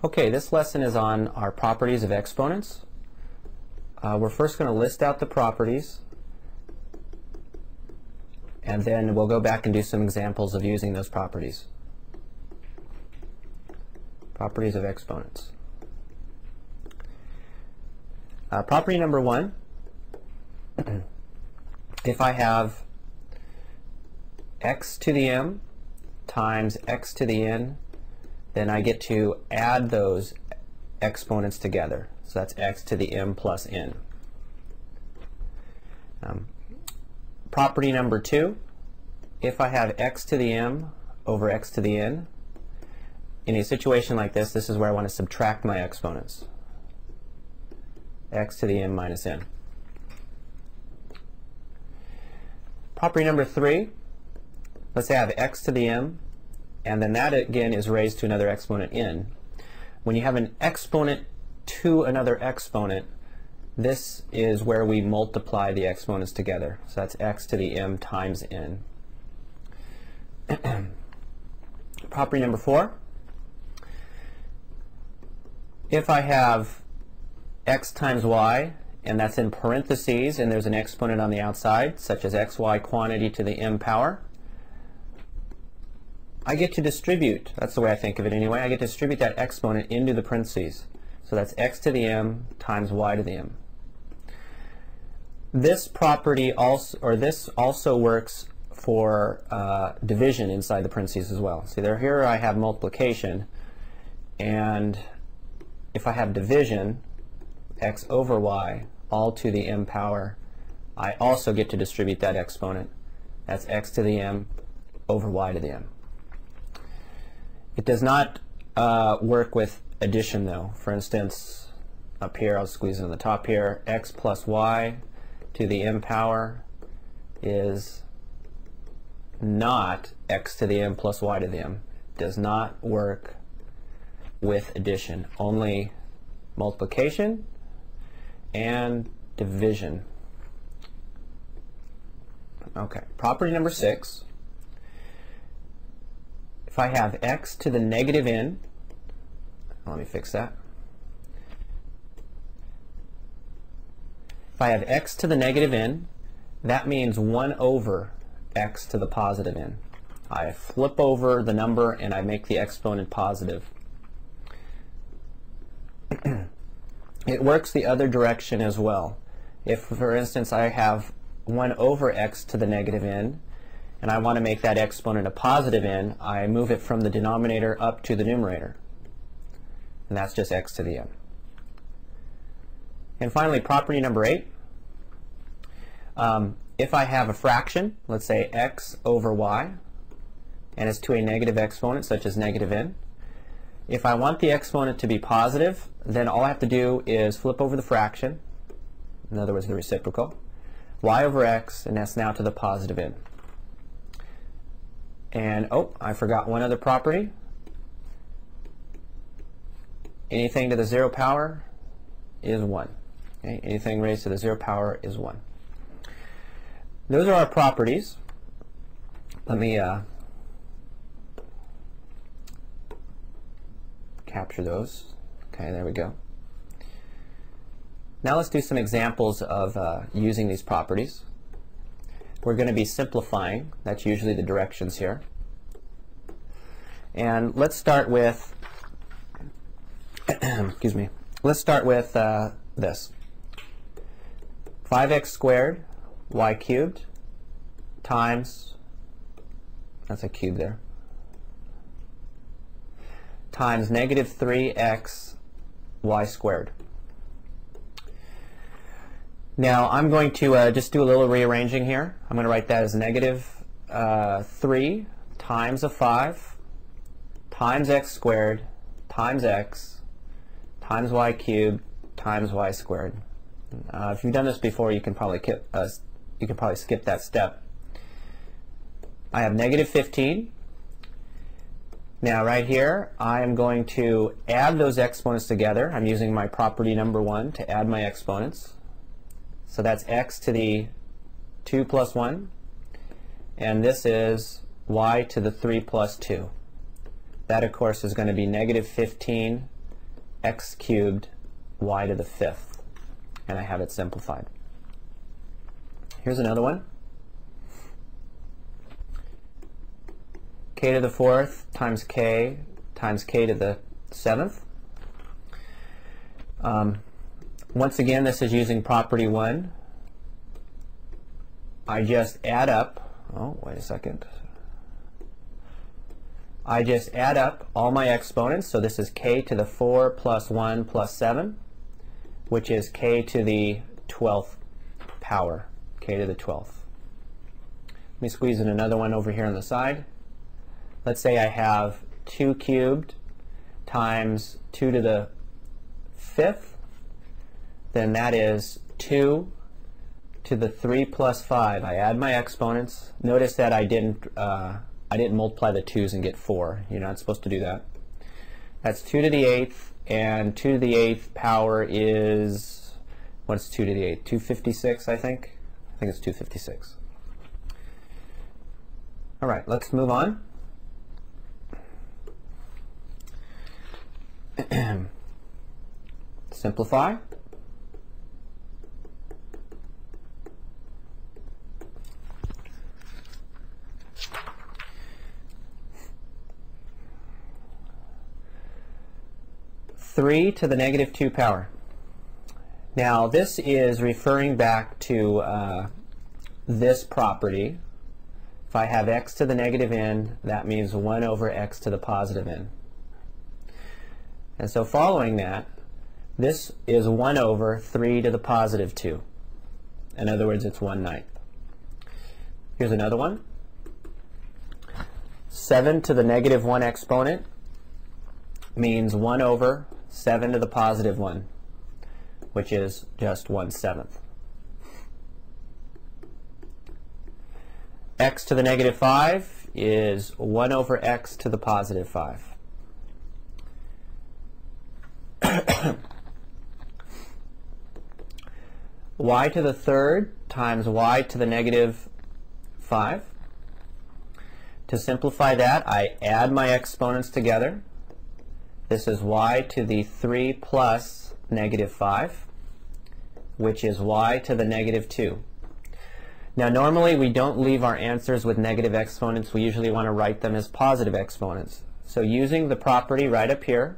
Okay, this lesson is on our properties of exponents. We're first going to list out the properties, and then we'll go back and do some examples of using those properties. Properties of exponents. Property number one, if I have x to the m times x to the n, then I get to add those exponents together. So that's x to the m plus n. Property number two, if I have x to the m over x to the n, in a situation like this, this is where I want to subtract my exponents. X to the m minus n. Property number three, let's say I have x to the m, and then that again is raised to another exponent n. When you have an exponent to another exponent, this is where we multiply the exponents together. So that's x to the m times n. Property number four, if I have x times y, and that's in parentheses, and there's an exponent on the outside, such as xy quantity to the m power, I get to distribute, that's the way I think of it anyway, I get to distribute that exponent into the parentheses. So that's x to the m times y to the m. This property also, or this also works for division inside the parentheses as well. See there, here I have multiplication, and if I have division, x over y, all to the m power, I also get to distribute that exponent. That's x to the m over y to the m. It does not work with addition though. For instance, up here, I'll squeeze it on the top here, x plus y to the m power is not x to the m plus y to the m. Does not work with addition, only multiplication and division. Okay, property number six, if I have x to the negative n, let me fix that. If I have x to the negative n, that means 1 over x to the positive n. I flip over the number and I make the exponent positive. It works the other direction as well. If, for instance, I have 1 over x to the negative n, and I want to make that exponent a positive n, I move it from the denominator up to the numerator. And that's just x to the m. And finally, property number 8. If I have a fraction, let's say x over y, and it's to a negative exponent, such as negative n, if I want the exponent to be positive, then all I have to do is flip over the fraction, in other words the reciprocal, y over x, and that's now to the positive n. And oh, I forgot one other property. Anything to the 0 power is 1. Okay? Anything raised to the 0 power is 1. Those are our properties. Let me capture those. Okay, there we go. Now let's do some examples of using these properties. We're going to be simplifying. That's usually the directions here. And let's start with excuse me. Let's start with this. 5x squared y cubed times, that's a cube there, times negative 3x y squared. Now I'm going to just do a little rearranging here. I'm going to write that as negative 3 times a 5 times x squared times x times y cubed times y squared. If you've done this before, you can probably skip that step. I have negative 15. Now right here, I am going to add those exponents together. I'm using my property number 1 to add my exponents. So that's x to the 2 plus 1, and this is y to the 3 plus 2. That, of course, is going to be negative 15 x cubed y to the fifth, and I have it simplified. Here's another one. K to the fourth times k to the seventh. Once again, this is using property 1. I just add up, oh, wait a second. I just add up all my exponents, so this is k to the 4 plus 1 plus 7, which is k to the 12th power, k to the 12th. Let me squeeze in another one over here on the side. Let's say I have 2 cubed times 2 to the 5th, then that is 2 to the 3 plus 5. I add my exponents. Notice that I didn't multiply the 2's and get 4. You're not supposed to do that. That's 2 to the 8th, and 2 to the 8th power is, what's 2 to the 8th? 256, I think? I think it's 256. All right, let's move on. Simplify. Three to the negative 2 power. Now this is referring back to this property. If I have x to the negative n, that means 1 over x to the positive n. And so following that, this is 1 over 3 to the positive 2. In other words, it's 1/9. Here's another one. 7 to the negative 1 exponent means 1 over 7 to the positive 1, which is just 1/7. X to the negative 5 is 1 over x to the positive 5. Y to the third times y to the negative 5. To simplify that, I add my exponents together. This is y to the 3 plus negative 5, which is y to the negative 2. Now normally we don't leave our answers with negative exponents. We usually want to write them as positive exponents. So using the property right up here,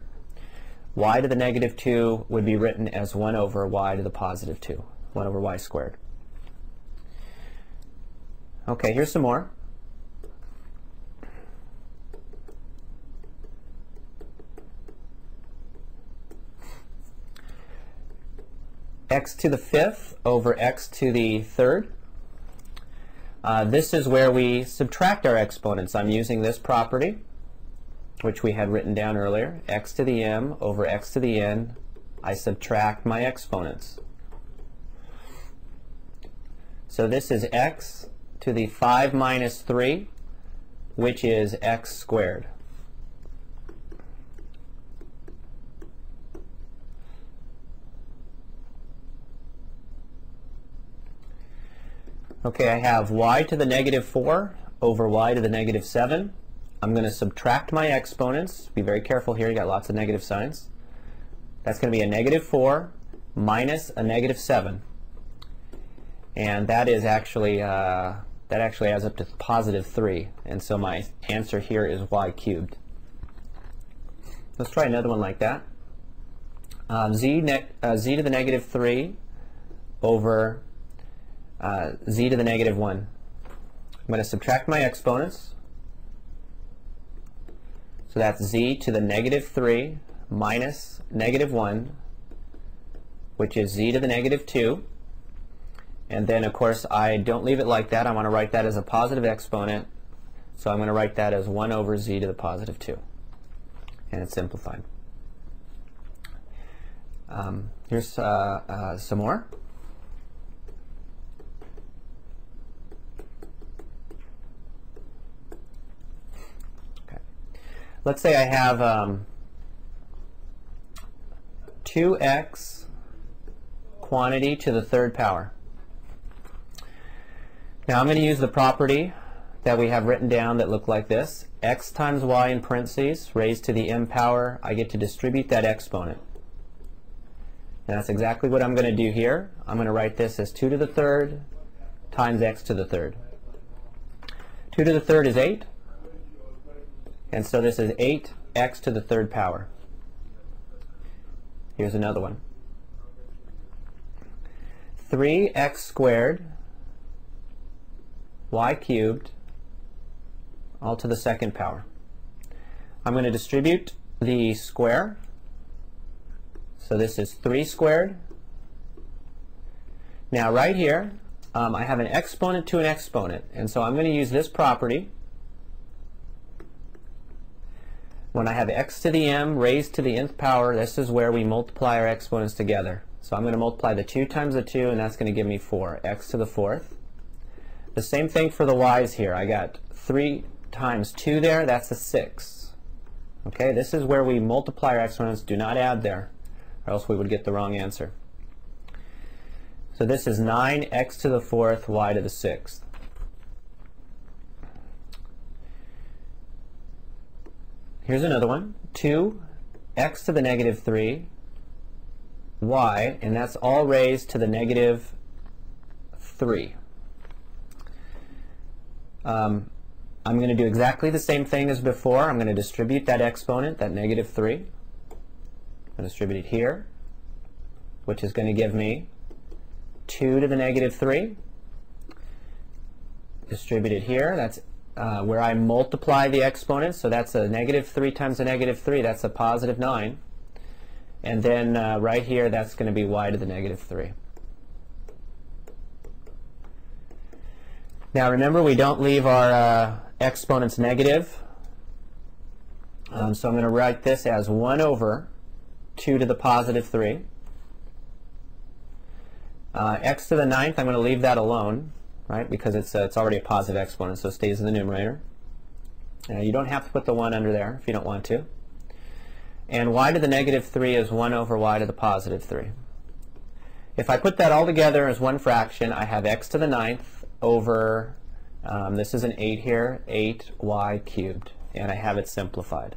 y to the negative 2 would be written as 1 over y to the positive 2, 1 over y squared. Okay, here's some more. X to the fifth over x to the third. This is where we subtract our exponents. I'm using this property, which we had written down earlier. X to the m over x to the n. I subtract my exponents. So this is x to the 5 minus 3, which is x squared. Okay, I have y to the negative 4 over y to the negative 7. I'm going to subtract my exponents. Be very careful here, you got lots of negative signs. That's going to be a negative 4 minus a negative 7. And that is actually, that actually adds up to positive 3. And so my answer here is y cubed. Let's try another one like that. Z to the negative 3 over z to the negative 1. I'm going to subtract my exponents. So that's z to the negative 3 minus negative 1, which is z to the negative 2. And then, of course, I don't leave it like that. I want to write that as a positive exponent. So I'm going to write that as 1 over z to the positive 2. And it's simplified. Here's some more. Let's say I have 2x quantity to the third power. Now I'm going to use the property that we have written down that look like this. X times y in parentheses raised to the m power. I get to distribute that exponent. And that's exactly what I'm going to do here. I'm going to write this as 2 to the third times x to the third. 2 to the third is 8. And so this is 8x to the third power. Here's another one. 3x squared y cubed all to the second power. I'm going to distribute the square. So this is 3 squared. Now right here, I have an exponent to an exponent, and so I'm going to use this property. When I have x to the m raised to the nth power, this is where we multiply our exponents together. So I'm going to multiply the 2 times the 2, and that's going to give me 4, x to the fourth. The same thing for the y's here. I got 3 times 2 there, that's a 6. Okay, this is where we multiply our exponents, do not add there, or else we would get the wrong answer. So this is 9x to the fourth, y to the sixth. Here's another one, 2x to the negative 3, y, and that's all raised to the negative 3. I'm going to do exactly the same thing as before. I'm going to distribute that exponent, that negative 3. I'm going to distribute it here, which is going to give me 2 to the negative 3. Distribute it here. That's where I multiply the exponents. So that's a negative 3 times a negative 3. That's a positive 9. And then right here, that's going to be y to the negative 3. Now remember, we don't leave our exponents negative. So I'm going to write this as 1 over 2 to the positive 3. X to the ninth, I'm going to leave that alone, right, because it's already a positive exponent, so it stays in the numerator. You don't have to put the 1 under there if you don't want to. And y to the negative 3 is 1 over y to the positive 3. If I put that all together as one fraction, I have x to the ninth over, this is an 8 here, 8y cubed, and I have it simplified.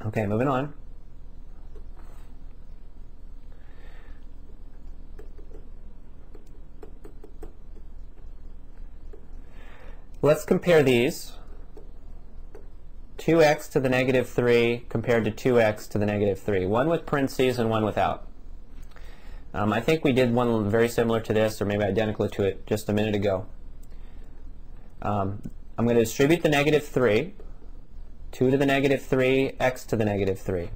Okay, moving on. Let's compare these. 2x to the negative 3 compared to 2x to the negative 3. One with parentheses and one without. I think we did one very similar to this, or maybe identical to it, just a minute ago. I'm going to distribute the negative 3. 2 to the negative 3, x to the negative 3.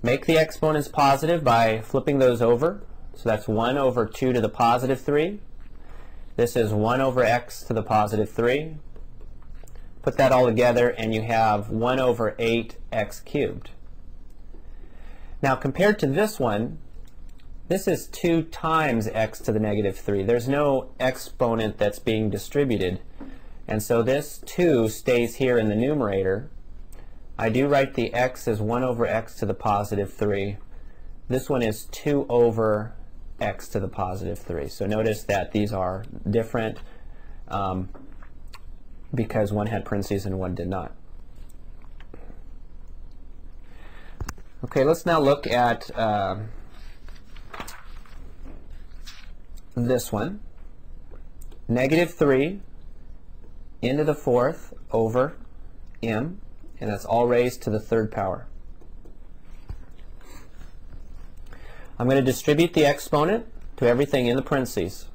Make the exponents positive by flipping those over. So that's 1 over 2 to the positive 3. This is 1 over x to the positive 3. Put that all together and you have 1 over 8x cubed. Now compared to this one, this is 2 times x to the negative 3. There's no exponent that's being distributed. And so this 2 stays here in the numerator. I do write the x as 1 over x to the positive 3. This one is 2 over x to the positive 3. So notice that these are different because one had parentheses and one did not. Okay, let's now look at this one. Negative 3 into the fourth over m, and that's all raised to the third power. I'm going to distribute the exponent to everything in the parentheses.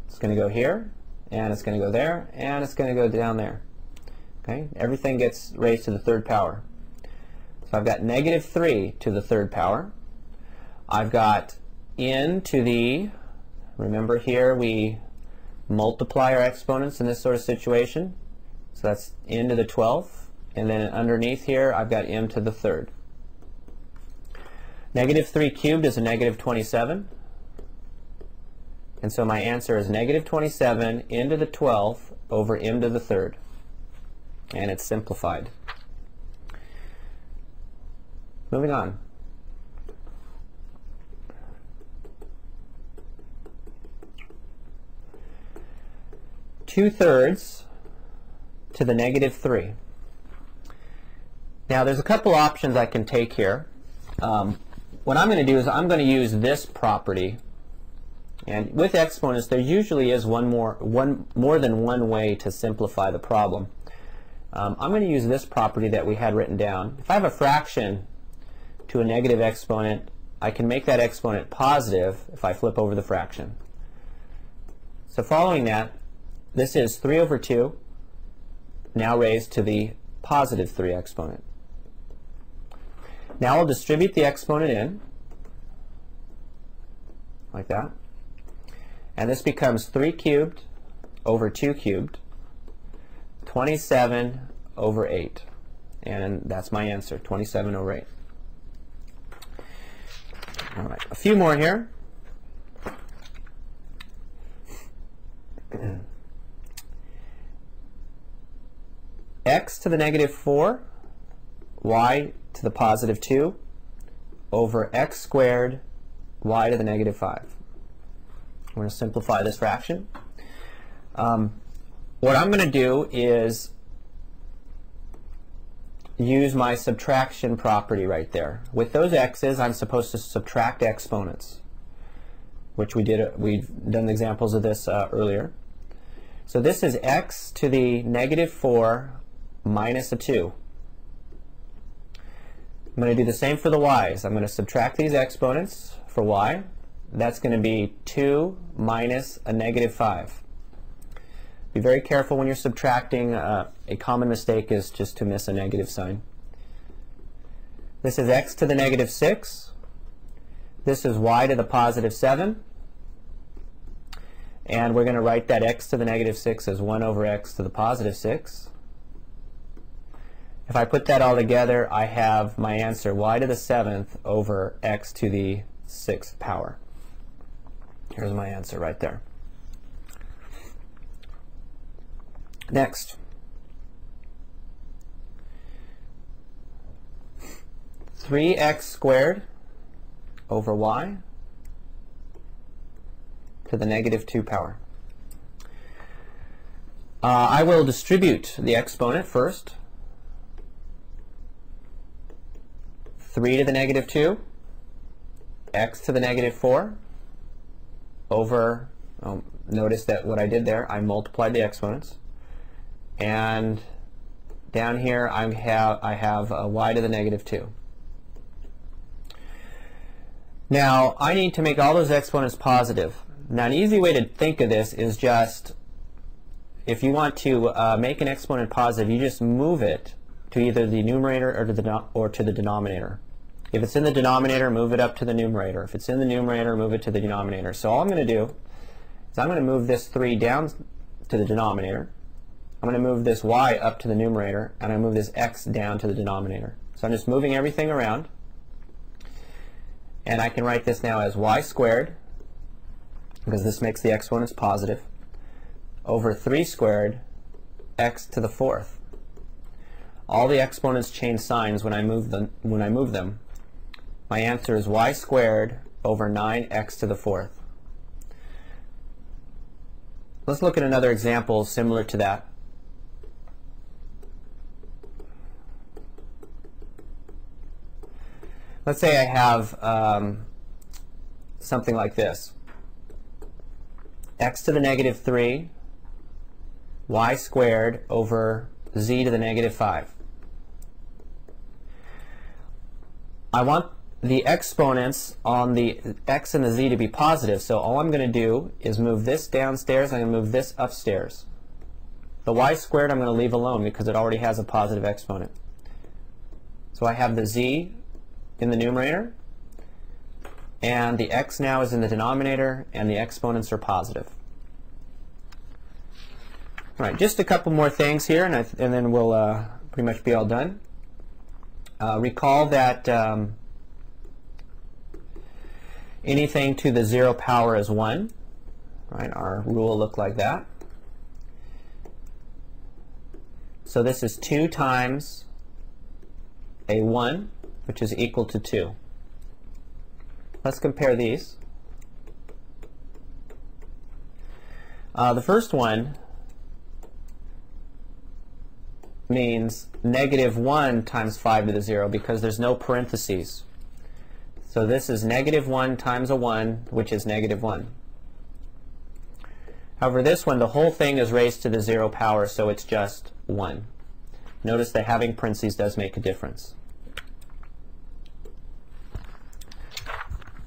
It's going to go here, and it's going to go there, and it's going to go down there. Okay? Everything gets raised to the third power. So I've got negative 3 to the third power. I've got n to the, remember here we multiply our exponents in this sort of situation. So that's n to the 12th. And then underneath here I've got m to the third. Negative 3 cubed is a negative 27. And so my answer is negative 27 n to the 12th over m to the third. And it's simplified. Moving on. Two-thirds to the negative 3. Now there's a couple options I can take here. What I'm going to do is I'm going to use this property, and with exponents there usually is more than one way to simplify the problem. I'm going to use this property that we had written down. If I have a fraction to a negative exponent, I can make that exponent positive if I flip over the fraction. So following that, this is 3 over 2 now raised to the positive 3 exponent. Now I'll distribute the exponent in, like that. And this becomes 3 cubed over 2 cubed, 27 over 8. And that's my answer, 27 over 8. All right, a few more here. X to the negative 4, y to the positive 2, over x squared, y to the negative 5. I'm going to simplify this fraction. What I'm going to do is use my subtraction property right there. With those x's, I'm supposed to subtract exponents, which we've done examples of this earlier. So this is x to the negative 4 minus a 2. I'm going to do the same for the y's. I'm going to subtract these exponents for y. That's going to be 2 minus a negative 5. Be very careful when you're subtracting. A common mistake is just to miss a negative sign. This is x to the negative 6. This is y to the positive 7. And we're going to write that x to the negative 6 as 1 over x to the positive 6. If I put that all together, I have my answer, y to the 7th over x to the 6th power. Here's my answer right there. Next. 3x squared over y to the negative 2 power. I will distribute the exponent first. 3 to the negative 2, x to the negative 4, over, notice that what I did there, I multiplied the exponents. And down here I have y to the negative 2. Now I need to make all those exponents positive. Now an easy way to think of this is just, if you want to make an exponent positive, you just move it to either the numerator or to the denominator. If it's in the denominator, move it up to the numerator. If it's in the numerator, move it to the denominator. So all I'm going to do is I'm going to move this 3 down to the denominator. I'm going to move this y up to the numerator, and I move this x down to the denominator. So I'm just moving everything around. And I can write this now as y squared, because this makes the exponents positive, over 3 squared x to the 4th. All the exponents change signs when I move them. My answer is y squared over 9x to the 4th. Let's look at another example similar to that. Let's say I have something like this. X to the negative 3, y squared over z to the negative 5. I want the exponents on the x and the z to be positive, so all I'm going to do is move this downstairs, I'm going to move this upstairs. The y squared I'm going to leave alone because it already has a positive exponent. So I have the z in the numerator, and the x now is in the denominator, and the exponents are positive. All right, just a couple more things here, and then we'll pretty much be all done. Recall that anything to the 0 power is 1. Right, our rule looked like that. So this is 2 times a 1, which is equal to 2. Let's compare these. The first one means negative 1 times 5 to the 0 because there's no parentheses. So this is negative 1 times a 1, which is negative 1. However, this one, the whole thing is raised to the 0 power, so it's just 1. Notice that having parentheses does make a difference.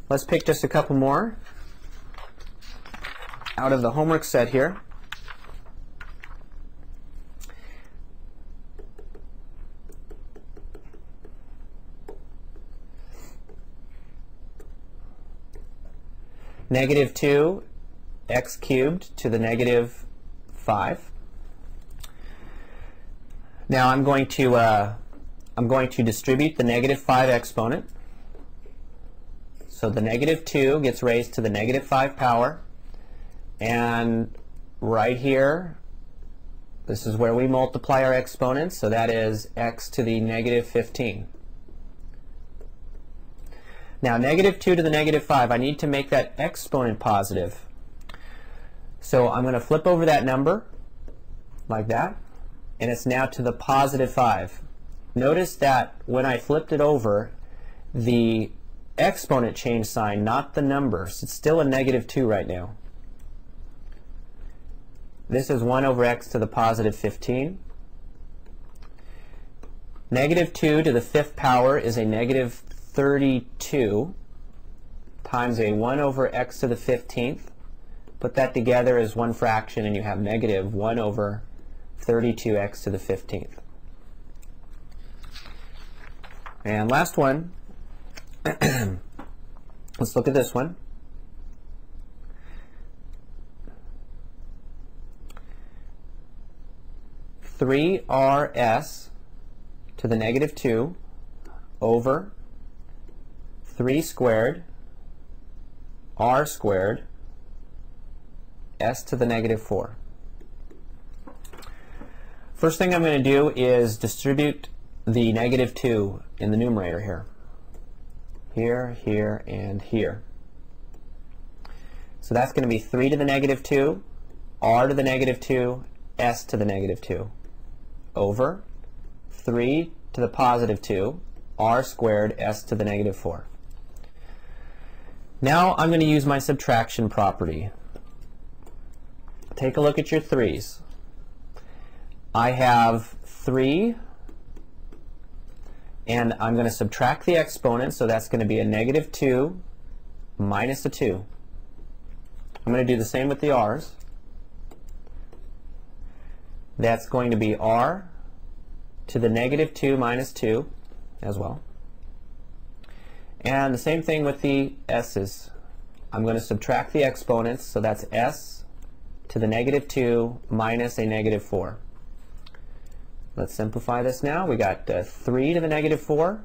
Let's pick just a couple more out of the homework set here. Negative 2 x cubed to the negative 5. Now I'm going to distribute the negative 5 exponent. So the negative 2 gets raised to the negative 5 power, and right here, this is where we multiply our exponents, so that is x to the negative 15. Now negative 2 to the negative 5, I need to make that exponent positive. So I'm going to flip over that number like that, and it's now to the positive 5. Notice that when I flipped it over, the exponent changed sign, not the numbers. It's still a negative 2 right now. This is 1 over x to the positive 15. Negative 2 to the 5th power is a negative 32 times a 1 over x to the 15th. Put that together as one fraction and you have negative 1 over 32x to the 15th. And last one, let's look at this one. Three RS to the negative 2 over 3 squared r squared s to the negative 4. First thing I'm going to do is distribute the negative 2 in the numerator here. Here, here, and here. So that's going to be 3 to the negative 2, r to the negative 2, s to the negative 2, over 3 to the positive 2, r squared, s to the negative 4. Now I'm going to use my subtraction property. Take a look at your 3's. I have 3, and I'm going to subtract the exponent, so that's going to be a negative 2 minus a 2. I'm going to do the same with the r's. That's going to be r to the negative 2 minus 2 as well. And the same thing with the s's. I'm going to subtract the exponents, so that's s to the negative 2 minus a negative 4. Let's simplify this now. We got 3 to the negative 4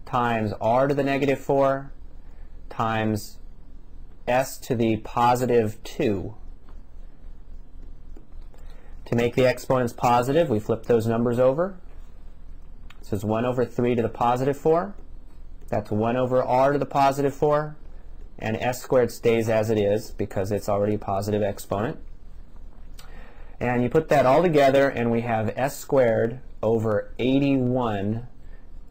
times r to the negative 4 times s to the positive 2. To make the exponents positive, we flip those numbers over. This is 1 over 3 to the positive 4. That's 1 over r to the positive 4. And s squared stays as it is because it's already a positive exponent. And you put that all together and we have s squared over 81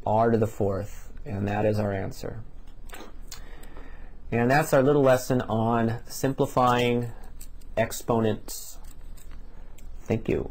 r to the 4th. And that is our answer. And that's our little lesson on simplifying exponents. Thank you.